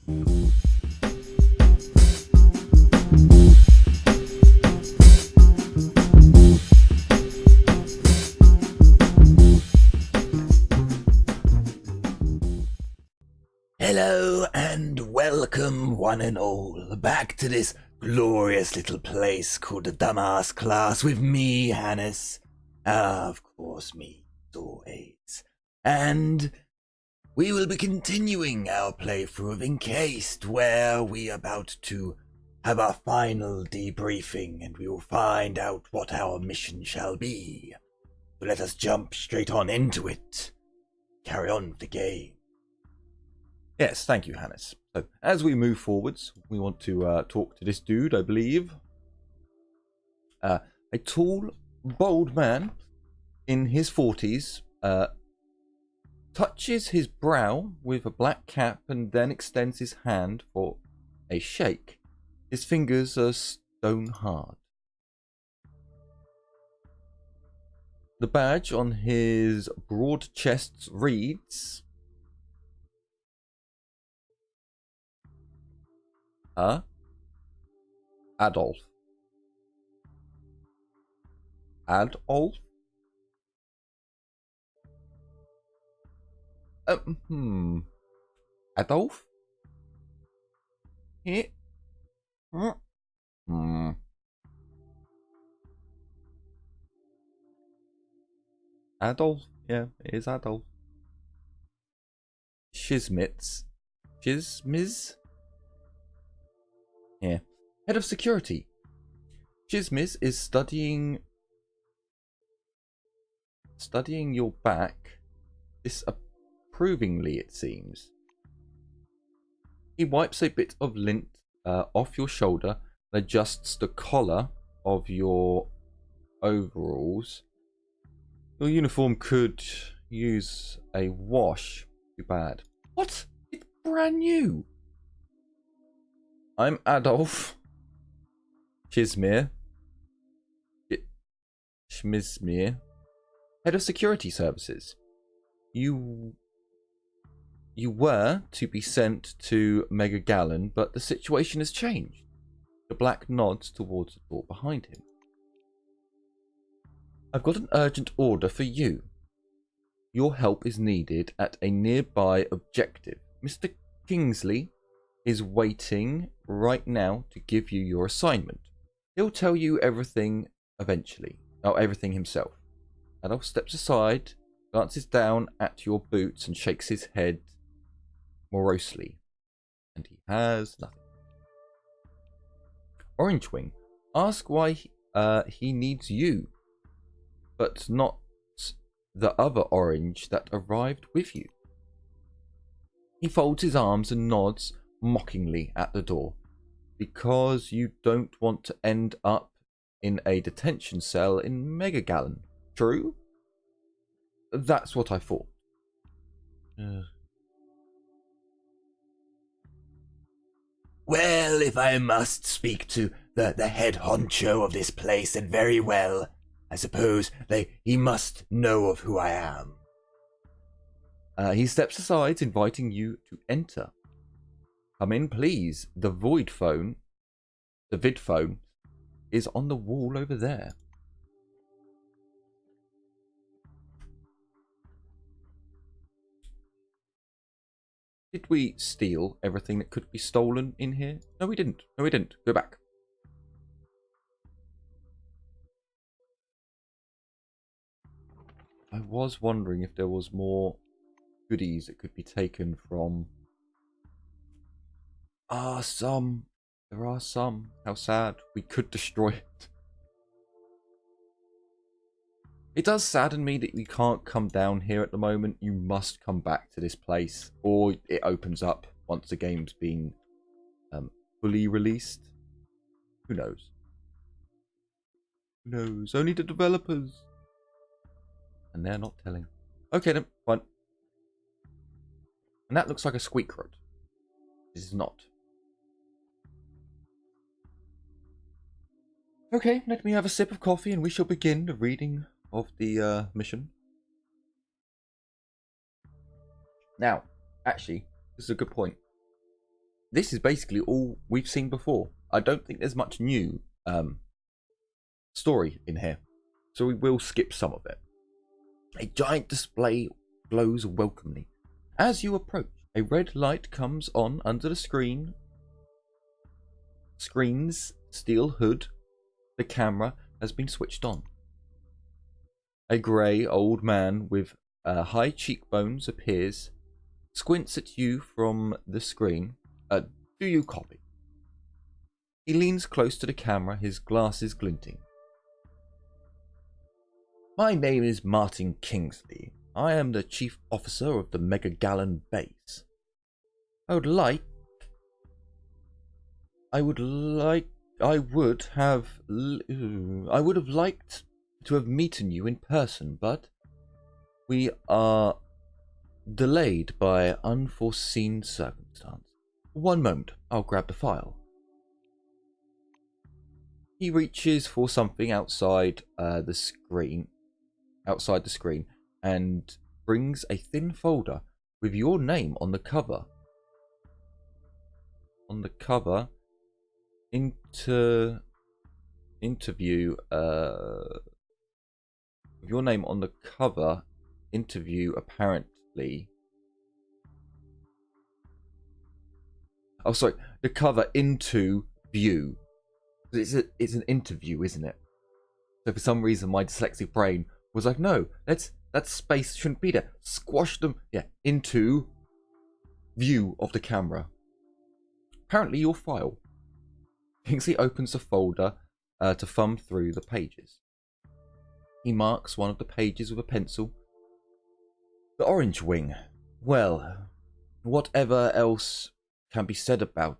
Hello and welcome one and all back to this glorious little place called the Dumbass Class with me, Hannes. Of course, me, as always. And we will be continuing our playthrough of Encased, where we are about to have our final debriefing and we will find out what our mission shall be. So let us jump straight on into it. Carry on with the game. Yes, thank you, Hannes. So, as we move forwards, we want to talk to this dude, I believe. A tall, bold man in his 40s touches his brow with a black cap and then extends his hand for a shake. His fingers are stone hard. The badge on his broad chest reads... Adolf. Adolf? Adolf? Yeah. Adolf? Yeah, it is Adolf. Shizmitz. Shizmiz? Yeah. Head of security. Shizmiz is studying your back disapprovingly, it seems. He wipes a bit of lint off your shoulder and adjusts the collar of your overalls. Your uniform could use a wash. Too bad. What? It's brand new. I'm Adolf Schmizmir, head of security services. You were to be sent to Mega Gallon, but the situation has changed. The black nods towards the door behind him. I've got an urgent order for you. Your help is needed at a nearby objective. Mr. Kingsley is waiting right now to give you your assignment. He'll tell you everything eventually. Oh, everything himself. Adolf steps aside, glances down at your boots and shakes his head morosely. And he has nothing. Orange Wing, ask why he needs you, but not the other orange that arrived with you. He folds his arms and nods mockingly at the door. Because you don't want to end up in a detention cell in Mega Gallon. True? That's what I thought. Well, if I must speak to the head honcho of this place, then very well. I suppose he must know of who I am. He steps aside, inviting you to enter. Come in, please. The vid phone is on the wall over there. Did we steal everything that could be stolen in here? No, we didn't. No, we didn't. Go back. I was wondering if there was more goodies that could be taken from... There are some. How sad. We could destroy it. It does sadden me that we can't come down here at the moment. You must come back to this place, or it opens up once the game's been fully released. Who knows? Who knows? Only the developers. And they're not telling. Okay then, fine. And that looks like a squeak road. This is not. Okay, let me have a sip of coffee and we shall begin the reading of the mission. Now, actually, this is a good point. this is basically all we've seen before. I don't think there's much new story in here, so we will skip some of it. A giant display glows welcomely. As you approach, a red light comes on under the screen's steel hood. The camera has been switched on. A grey old man with high cheekbones appears, squints at you from the screen. Do you copy? He leans close to the camera, his glasses glinting. My name is Martin Kingsley. I am the chief officer of the Mega Gallon base. I would have liked to have meeten you in person, but we are delayed by unforeseen circumstance. One moment, I'll grab the file. He reaches for something outside the screen, and brings a thin folder with your name on the cover. Interview. Your name on the cover. Interview apparently. Oh, sorry. The cover into view. It's an interview, isn't it? So for some reason, my dyslexic brain was like, no, that space shouldn't be there. Squash them, into view of the camera. Apparently, your file. Kingsley opens the folder to thumb through the pages. He marks one of the pages with a pencil. The Orange Wing. Well, whatever else can be said about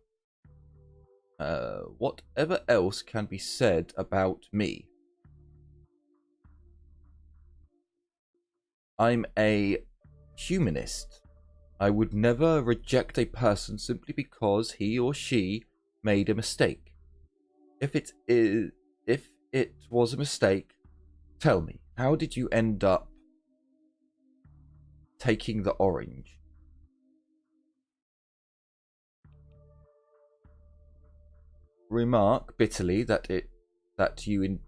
me. I'm a humanist. I would never reject a person simply because he or she made a mistake. If it was a mistake, tell me, how did you end up taking the orange? Remark bitterly that you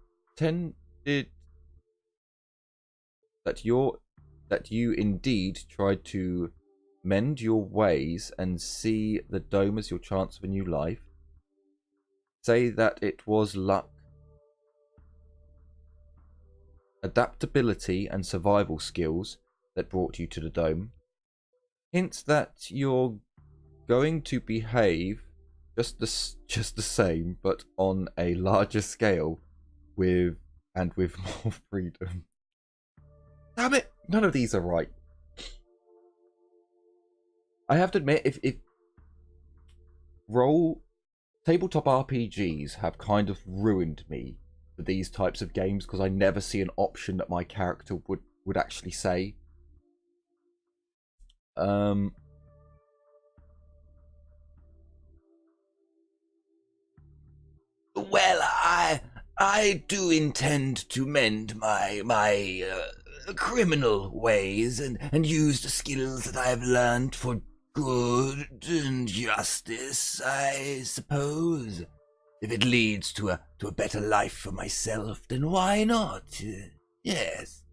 indeed tried to mend your ways and see the dome as your chance of a new life. Say that it was luck, adaptability and survival skills that brought you to the dome. Hint that you're going to behave just the same, but on a larger scale, with more freedom. Damn it! None of these are right. I have to admit, if tabletop RPGs have kind of ruined me for these types of games, because I never see an option that my character would actually say. Well, I do intend to mend my criminal ways and use the skills that I have learned for good and justice, I suppose. If it leads to a better life for myself, then why not? Yes.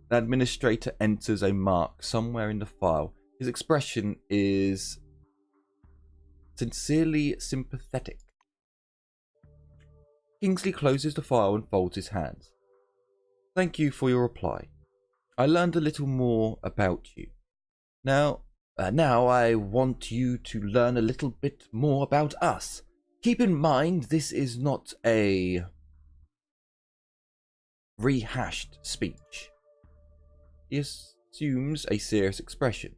The administrator enters a mark somewhere in the file. His expression is sincerely sympathetic. Kingsley closes the file and folds his hands. Thank you for your reply. I learned a little more about you. Now I want you to learn a little bit more about us. Keep in mind, this is not a rehashed speech. He assumes a serious expression.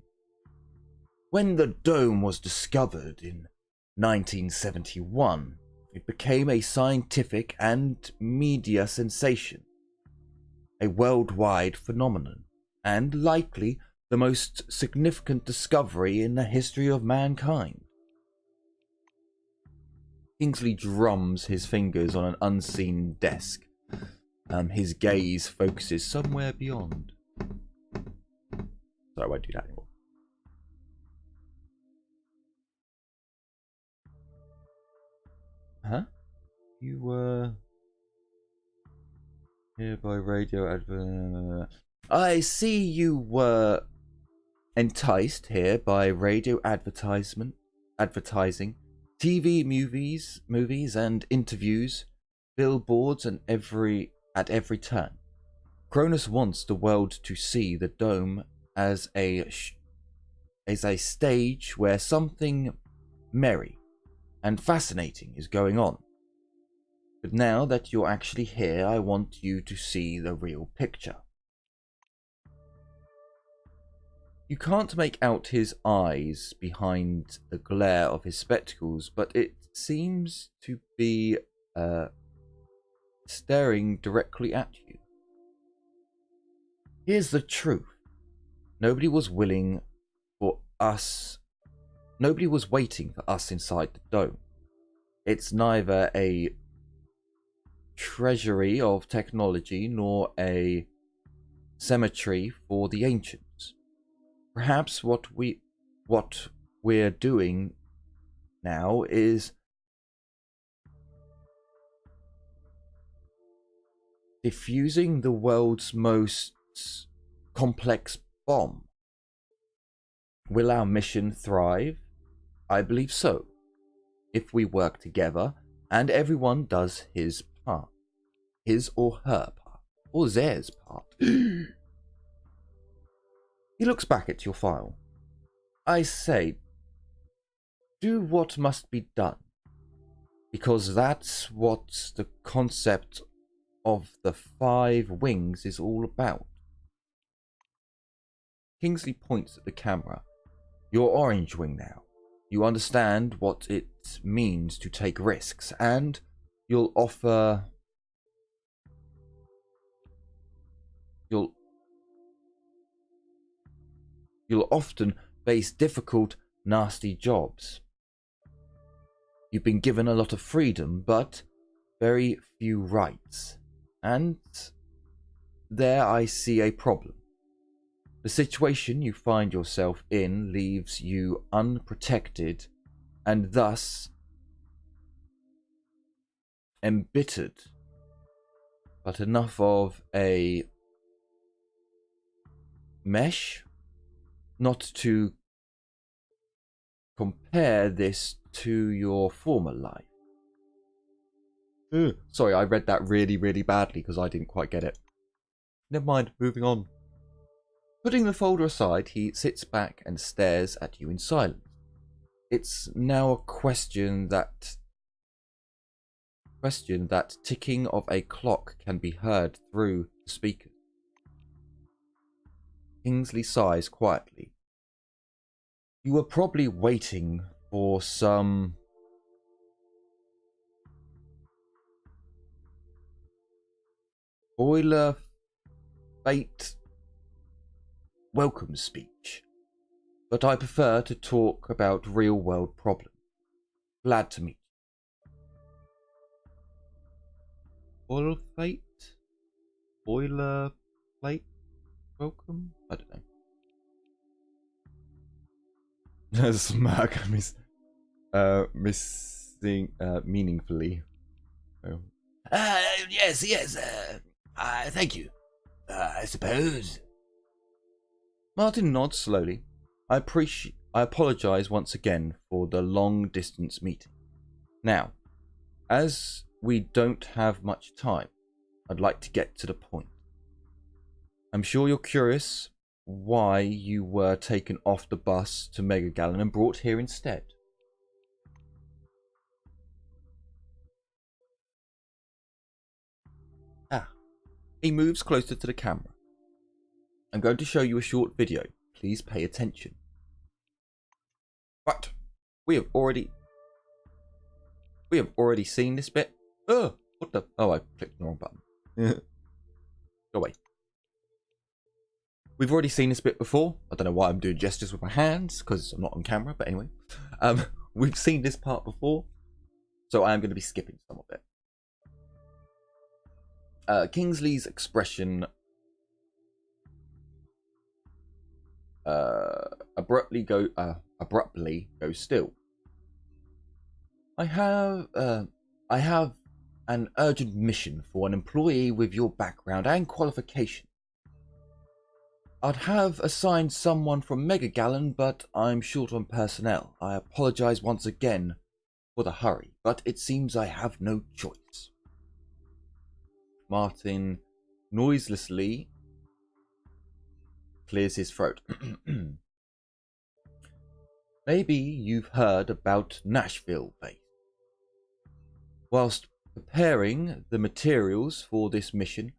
When the dome was discovered in 1971, it became a scientific and media sensation, a worldwide phenomenon, and likely the most significant discovery in the history of mankind. Kingsley drums his fingers on an unseen desk. His gaze focuses somewhere beyond. So I won't do that anymore. Huh? You were here by radio advert. I see you were enticed here by radio advertising, TV, movies and interviews, billboards, and at every turn. Cronus wants the world to see the dome as a stage where something merry and fascinating is going on. But now that you're actually here, I want you to see the real picture. You can't make out his eyes behind the glare of his spectacles, but it seems to be staring directly at you. Here's the truth. Nobody was waiting for us inside the dome. It's neither a treasury of technology nor a cemetery for the ancients. Perhaps what we're doing now is diffusing the world's most complex bomb. Will our mission thrive? I believe so. If we work together and everyone does his part. His or her part. Or theirs part. He looks back at your file. I say, do what must be done. Because that's what the concept of the 5 wings is all about. Kingsley points at the camera. You're Orange Wing now. You understand what it means to take risks, and you'll often face difficult, nasty jobs. You've been given a lot of freedom, but very few rights. And there I see a problem. The situation you find yourself in leaves you unprotected and thus embittered. But enough of a mesh not to compare this to your former life. Sorry, I read that really, really badly because I didn't quite get it. Never mind, moving on. Putting the folder aside, he sits back and stares at you in silence. It's now a question that ticking of a clock can be heard through the speakers. Kingsley sighs quietly. You were probably waiting for some boilerplate welcome speech, but I prefer to talk about real-world problems. Glad to meet you. Boilerplate welcome? I don't know. Smirk missing meaningfully. Oh. Yes, thank you. I suppose. Martin nods slowly. I apologize once again for the long distance meeting. Now, as we don't have much time, I'd like to get to the point. I'm sure you're curious why you were taken off the bus to Mega Gallon and brought here instead. He moves closer to the camera. I'm going to show you a short video. Please pay attention. Right. We have already seen this bit. Oh, what the? Oh, I clicked the wrong button. Go away. We've already seen this bit before. I don't know why I'm doing gestures with my hands, because I'm not on camera, but anyway. We've seen this part before, so I am going to be skipping some of it. Kingsley's expression abruptly goes still. I have I have an urgent mission for an employee with your background and qualification. I'd have assigned someone from Mega Gallon, but I'm short on personnel. I apologize once again for the hurry, but it seems I have no choice. Martin noiselessly clears his throat. Maybe you've heard about Nashville base. Whilst preparing the materials for this mission,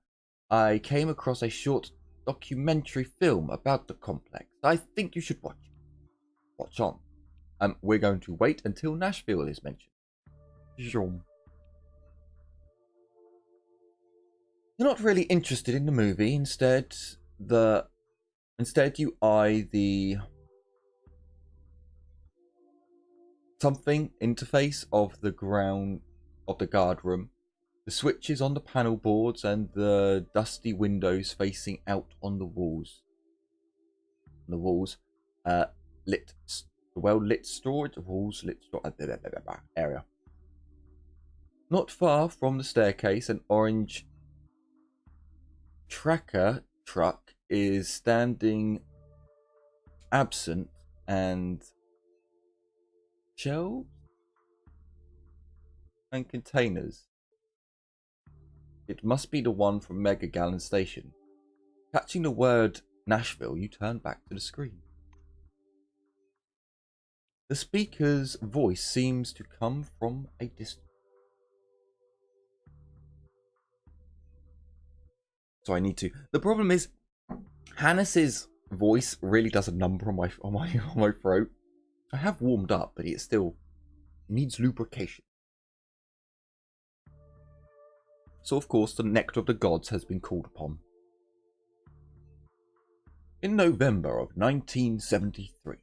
I came across a short documentary film about the complex. I think you should watch it. Watch on. We're going to wait until Nashville is mentioned. You're not really interested in the movie. Instead you eye the something interface of the guard room, the switches on the panel boards, and the dusty windows facing out on the walls. Lit storage area. Not far from the staircase, an orange tracker truck is standing absent, and shelves and containers. It must be the one from Mega Gallon Station. Catching the word Nashville, you turn back to the screen. The speaker's voice seems to come from a distance. So I need to. The problem is, Hannes's voice really does a number on my throat. I have warmed up, but it still needs lubrication. So of course, the nectar of the gods has been called upon. In November of 1973,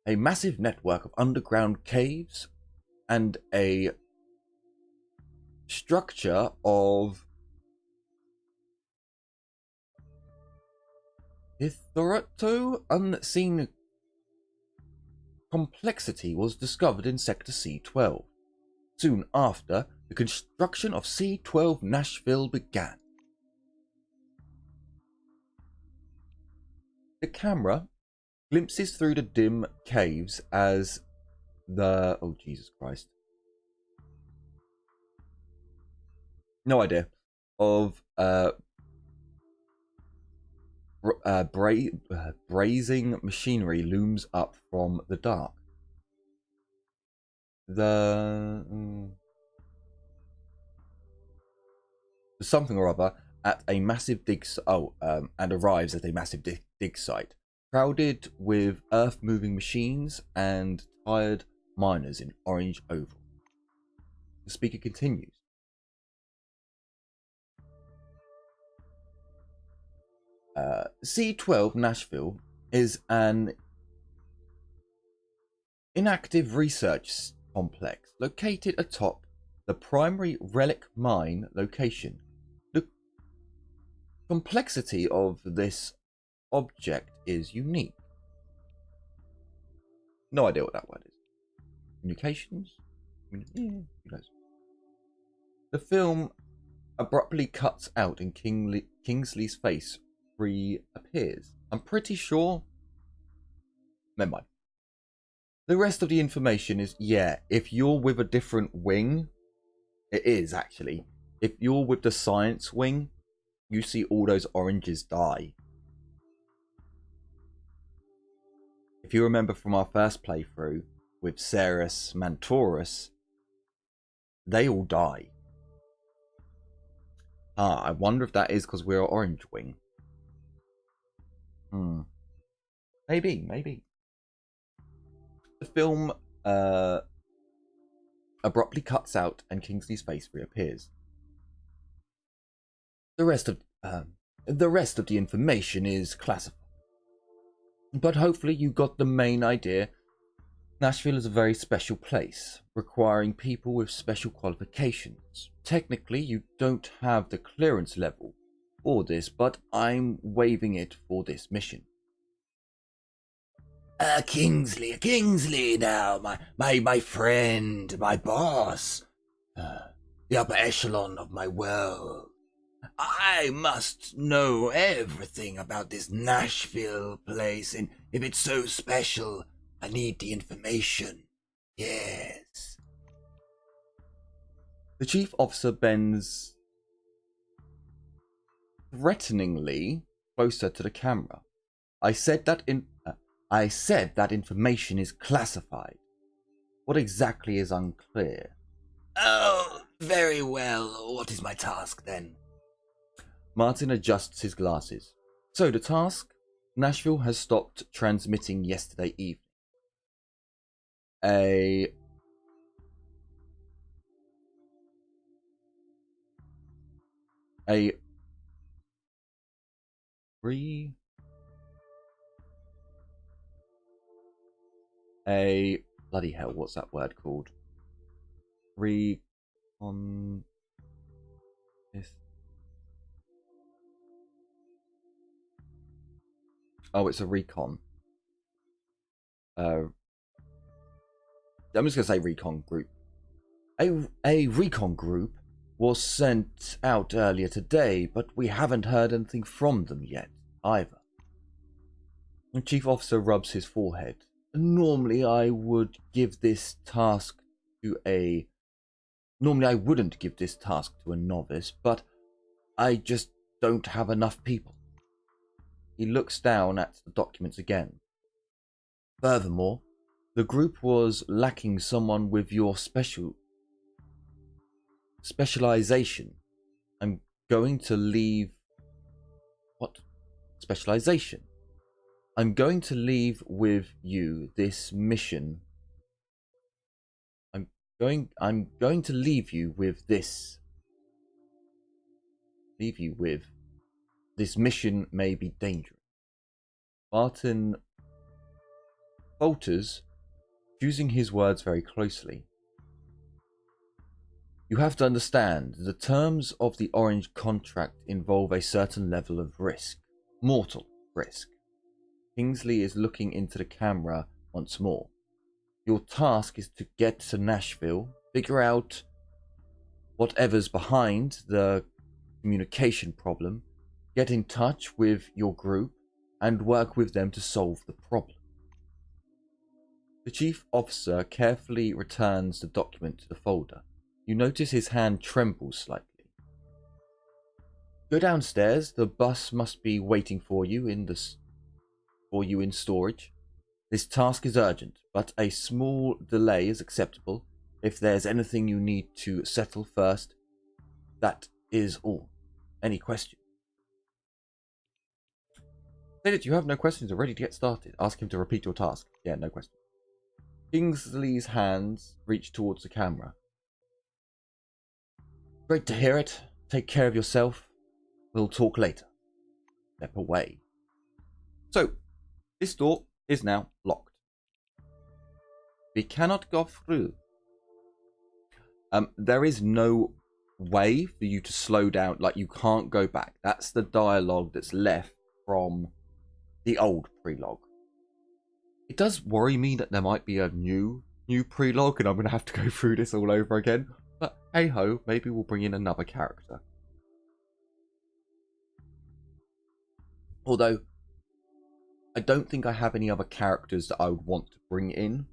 a massive network of underground caves and a structure of hitherto unseen complexity was discovered in Sector C-12. Soon after, the construction of C-12 Nashville began. The camera glimpses through the dim caves as the... Oh, Jesus Christ. No idea. Of brazing machinery looms up from the dark. Something or other at a massive and arrives at a massive dig site, crowded with earth-moving machines and tired miners in orange overalls. The speaker continues. C-12 Nashville is an inactive research complex located atop the primary relic mine location. The complexity of this object is unique. No idea what that word is. Communications? Yeah, who knows? The film abruptly cuts out and Kingsley's face reappears. I'm pretty sure... Never mind. The rest of the information is, if you're with a different wing, it is actually. If you're with the science wing, you see all those oranges die. If you remember from our first playthrough with Ceres Mantorus, they all die. I wonder if that is because we're orange wing. Maybe. The film abruptly cuts out and Kingsley's face reappears. The rest of the information is classified. But hopefully you got the main idea. Nashville is a very special place, requiring people with special qualifications. Technically, you don't have the clearance level for this, but I'm waiving it for this mission. Kingsley now, my friend, my boss. the upper echelon of my world. I must know everything about this Nashville place, and if it's so special, I need the information. Yes. The chief officer bends threateningly closer to the camera. I said that information is classified. What exactly is unclear? Oh, very well. What is my task then? Martin adjusts his glasses. So the task? Nashville has stopped transmitting yesterday evening. A bloody hell, what's that word called? Recon. Oh, it's a recon. I'm just gonna say recon group. A recon group was sent out earlier today, but we haven't heard anything from them yet either. The chief officer rubs his forehead. Normally I wouldn't give this task to a novice, but I just don't have enough people. He looks down at the documents again. Furthermore, the group was lacking someone with your specialization. I'm going to leave... What? Specialization? I'm going to leave with you this mission. I'm going to leave you with this. This mission may be dangerous. Martin falters, choosing his words very closely. You have to understand, the terms of the Orange contract involve a certain level of risk. Mortal risk. Kingsley is looking into the camera once more. Your task is to get to Nashville, figure out whatever's behind the communication problem, get in touch with your group, and work with them to solve the problem. The chief officer carefully returns the document to the folder. You notice his hand trembles slightly. Go downstairs. The bus must be waiting for you in storage. This task is urgent, but a small delay is acceptable. If there's anything you need to settle first, that is all. Any questions? Say that you have no questions are ready to get started. Ask him to repeat your task. Yeah, no question. Kingsley's hands reach towards the camera. Great to hear it. Take care of yourself. We'll talk later. Step away. So, this door is now locked. We cannot go through. There is no way for you to slow down. Like, you can't go back. That's the dialogue that's left from the old prelogue. It does worry me that there might be a new prelogue and I'm going to have to go through this all over again. But hey ho, maybe we'll bring in another character. Although, I don't think I have any other characters that I would want to bring in.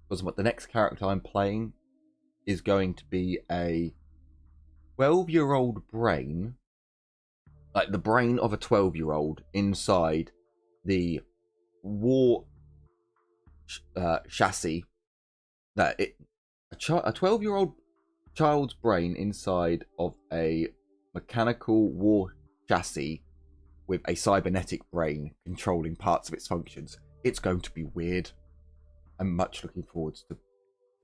Because the next character I'm playing is going to be a 12-year-old brain. Like the brain of a 12-year-old inside the war chassis. A 12-year-old child's brain inside of a mechanical war chassis with a cybernetic brain controlling parts of its functions. It's going to be weird. I'm much looking forward to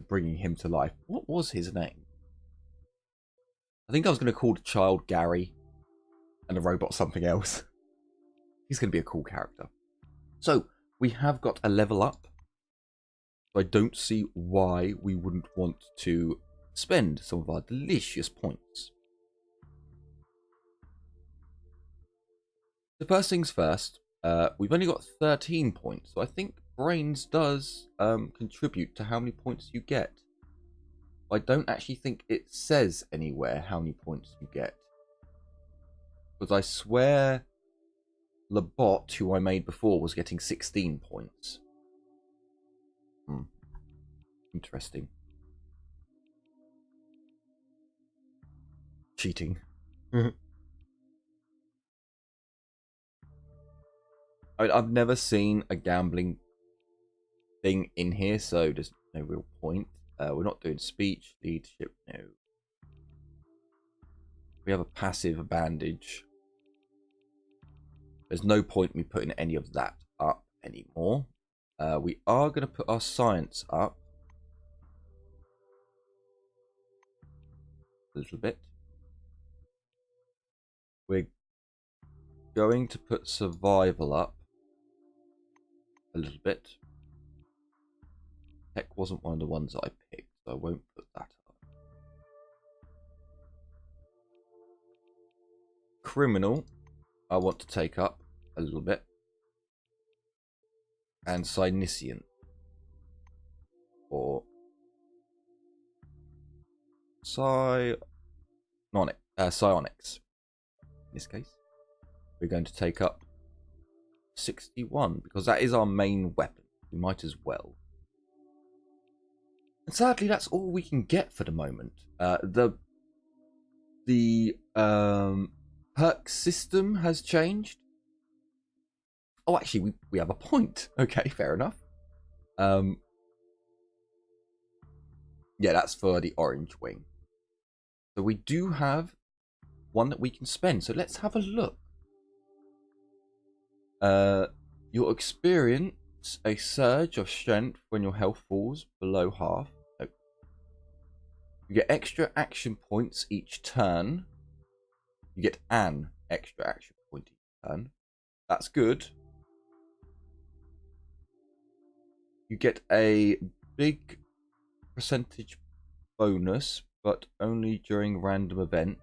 bringing him to life. What was his name? I think I was going to call the child Gary and the robot something else. He's going to be a cool character. So, we have got a level up. So I don't see why we wouldn't want to spend some of our delicious points. So first things first, we've only got 13 points. So I think Brains does contribute to how many points you get. I don't actually think it says anywhere how many points you get. Because I swear the bot who I made before was getting 16 points. Interesting. Cheating. I've never seen a gambling thing in here, so there's no real point. We're not doing speech, leadership, no. We have a passive bandage. There's no point in me putting any of that up anymore. We are going to put our science up a little bit. We're going to put survival up a little bit. Tech wasn't one of the ones that I picked, so I won't put that up. Criminal, I want to take up a little bit. And Cynician. Or Psionics. In this case. We're going to take up 61, because that is our main weapon. We might as well. And sadly, that's all we can get for the moment. The perk system has changed. Oh, actually, we have a point. Okay, fair enough. Yeah, that's for the orange wing. So we do have one that we can spend. So let's have a look. You'll experience a surge of strength when your health falls below half. Nope. You get extra action points each turn. You get an extra action point each turn. That's good. You get a big percentage bonus, but only during random event.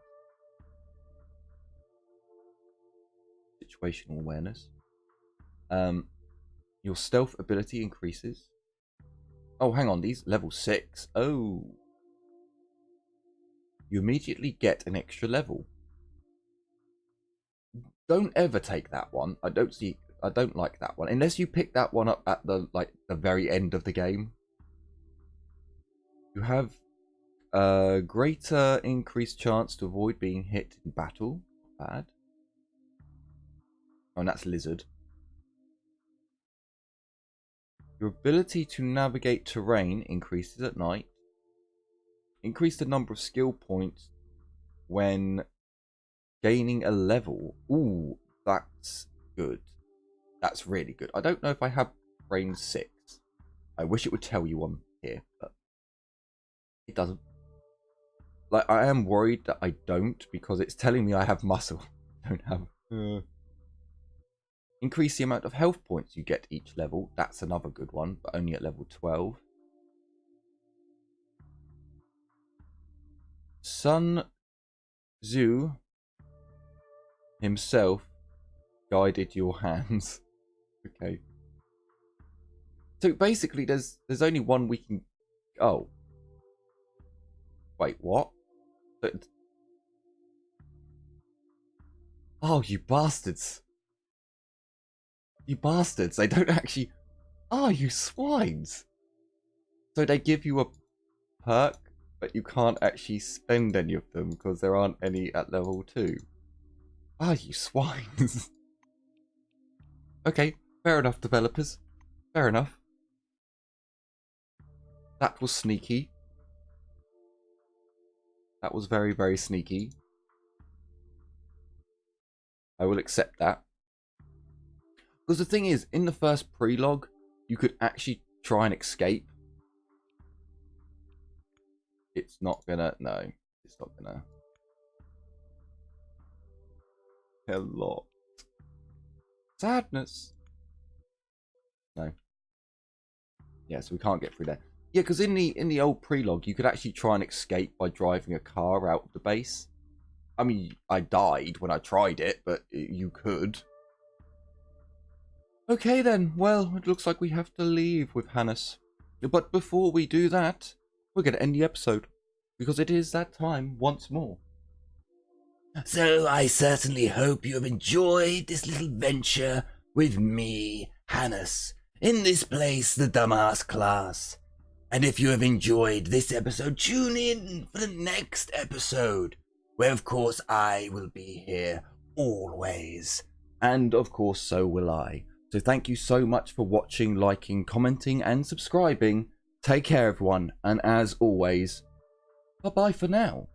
Situational awareness. Your stealth ability increases. Oh, hang on, these level 6. Oh. You immediately get an extra level. Don't ever take that one. I don't like that one. Unless you pick that one up at the very end of the game. You have a greater increased chance to avoid being hit in battle. Bad. Oh, and that's Lizard. Your ability to navigate terrain increases at night. Increase the number of skill points when gaining a level. Ooh, that's good. That's really good. I don't know if I have brain 6. I wish it would tell you on here, but it doesn't. Like, I am worried that I don't, because it's telling me I have muscle. I don't have. Increase the amount of health points you get each level. That's another good one, but only at level 12. Sun Tzu himself guided your hands. Okay. So basically, there's only one we can. Oh. Wait, what? But... Oh, you bastards! You bastards! They don't actually. Oh, you swines! So they give you a perk, but you can't actually spend any of them because there aren't any at level 2. Ah, you swines! Okay, fair enough, developers. Fair enough. That was sneaky. That was very, very sneaky. I will accept that. Because the thing is, in the first prologue, you could actually try and escape. It's not gonna... No, it's not gonna... A lot. Sadness. No. Yeah, so we can't get through there. Yeah, because in the old prologue, you could actually try and escape by driving a car out of the base. I mean, I died when I tried it, but you could. Okay then, well, it looks like we have to leave with Hannes. But before we do that, we're going to end the episode. because it is that time once more. So I certainly hope you have enjoyed this little venture with me, Hannes, in this place, the Dumbass Class. And if you have enjoyed this episode, tune in for the next episode, where of course I will be here always. And of course, so will I. So thank you so much for watching, liking, commenting, and subscribing. Take care, everyone. And as always, bye-bye for now.